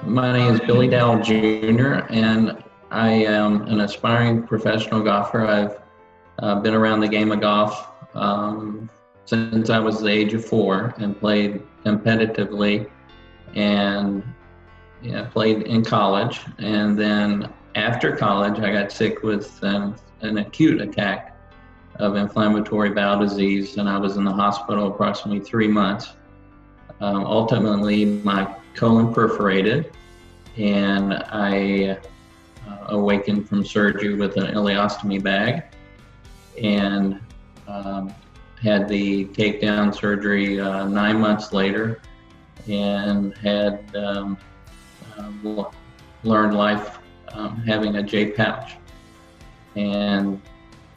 My name is Dowell Jr. and I am an aspiring professional golfer. I've been around the game of golf since I was the age of 4 and played competitively and played in college. And then after college, I got sick with an acute attack of inflammatory bowel disease, and I was in the hospital approximately 3 months. Ultimately, my colon perforated, and I awakened from surgery with an ileostomy bag, and had the takedown surgery 9 months later, and had learned life having a J pouch. And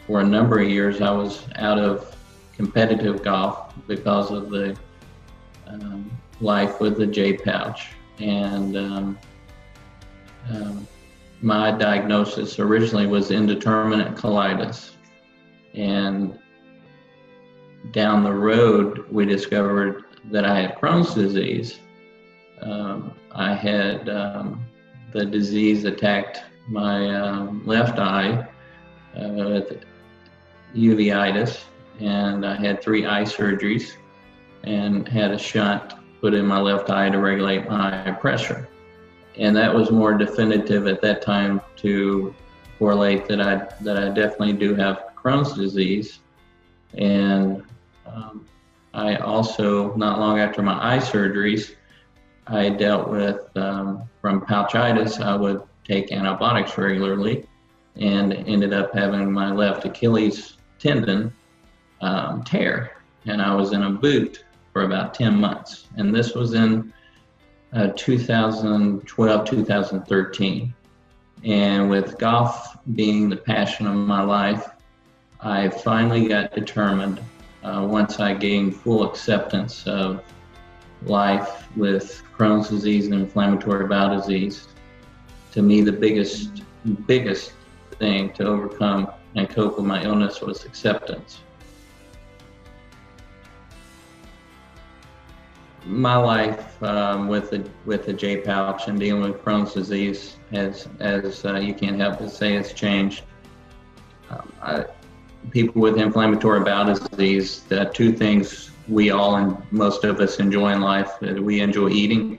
for a number of years, I was out of competitive golf because of the life with the J pouch. And my diagnosis originally was indeterminate colitis. And down the road, we discovered that I had Crohn's disease. I had the disease attacked my left eye with uveitis, and I had 3 eye surgeries and had a shunt put in my left eye to regulate my eye pressure. And that was more definitive at that time to correlate that I definitely do have Crohn's disease. And I also, not long after my eye surgeries, I dealt with, from Pouchitis, I would take antibiotics regularly and ended up having my left Achilles tendon tear. And I was in a boot for about 10 months. And this was in 2012, 2013. And with golf being the passion of my life, I finally got determined, once I gained full acceptance of life with Crohn's disease and inflammatory bowel disease. To me, the biggest thing to overcome and cope with my illness was acceptance. My life with the J pouch and dealing with Crohn's disease, as you can't help but say, has changed. People with inflammatory bowel disease, the 2 things we all and most of us enjoy in life: we enjoy eating,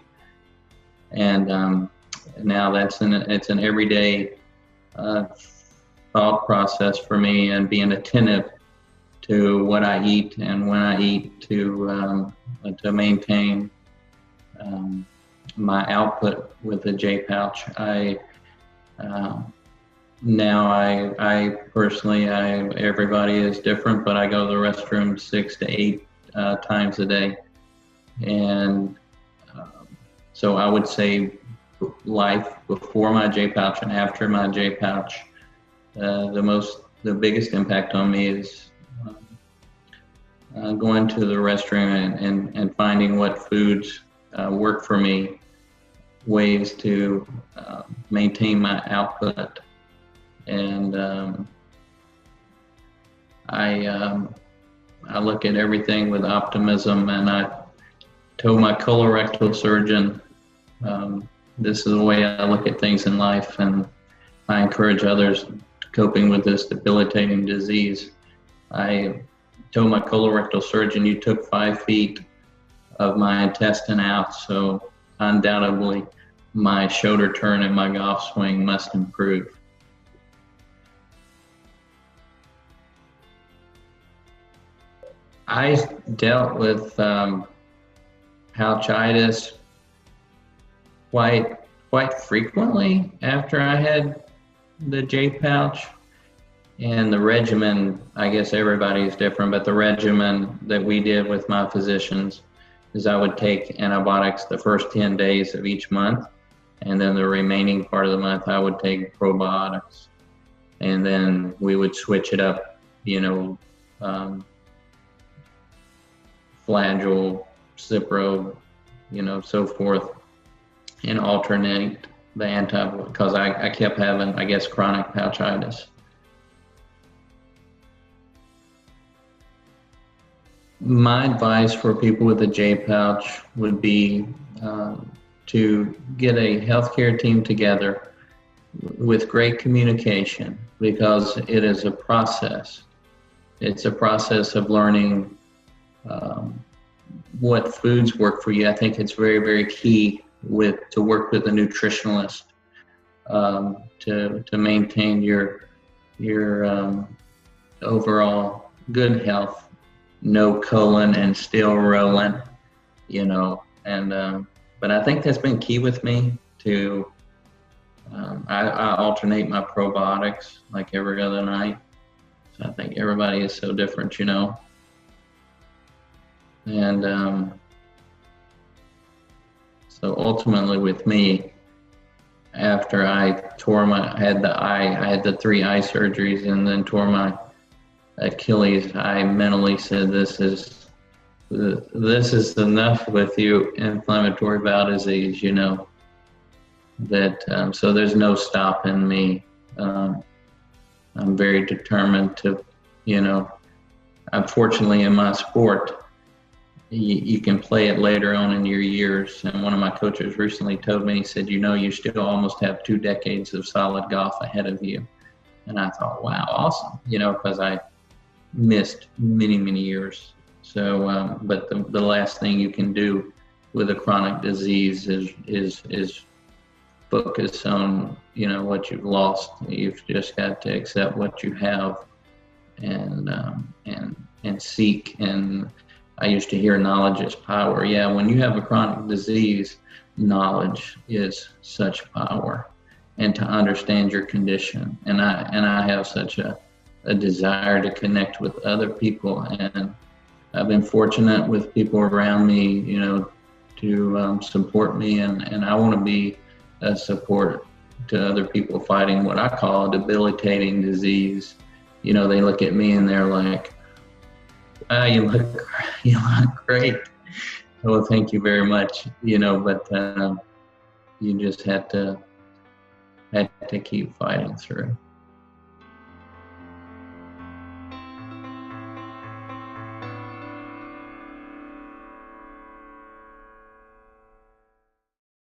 and now it's an everyday thought process for me, and being attentive to what I eat and when I eat to maintain my output with the J pouch. I personally, everybody is different, but I go to the restroom 6 to 8 times a day. And so I would say life before my J pouch and after my J pouch, the biggest impact on me is going to the restroom and finding what foods work for me, ways to maintain my output. And I look at everything with optimism, and I told my colorectal surgeon, this is the way I look at things in life, and I encourage others coping with this debilitating disease. I told my colorectal surgeon, you took 5 feet of my intestine out, so undoubtedly my shoulder turn and my golf swing must improve. I dealt with pouchitis quite frequently after I had the J pouch. And the regimen, I guess everybody is different, but the regimen that we did with my physicians is I would take antibiotics the first 10 days of each month, and then the remaining part of the month I would take probiotics. And then we would switch it up, Flagyl, Cipro, so forth, and alternate the because I kept having, I guess, chronic pouchitis. My advice for people with a J pouch would be to get a healthcare team together with great communication, because it is a process. It's a process of learning what foods work for you. I think it's very, very key to work with a nutritionalist to maintain your overall good health. No colon and still rolling, and but I think that's been key with me to. I alternate my probiotics like every other night. So I think everybody is so different, And so ultimately with me, after I had the 3 eye surgeries and then tore my Achilles, I mentally said, this is enough with you, inflammatory bowel disease, that so there's no stopping me. I'm very determined to, unfortunately in my sport, you can play it later on in your years. And one of my coaches recently told me, he said, you still almost have 2 decades of solid golf ahead of you. And I thought, wow, awesome, because I missed many, many years. So, but the last thing you can do with a chronic disease is focus on, what you've lost. You've just got to accept what you have and seek. And I used to hear knowledge is power. Yeah, when you have a chronic disease, knowledge is such power, and to understand your condition. And I have such a desire to connect with other people, and I've been fortunate with people around me, to support me, and I want to be a support to other people fighting what I call a debilitating disease. They look at me and they're like, "Ah, you look great." Well, thank you very much. But you just had to keep fighting through.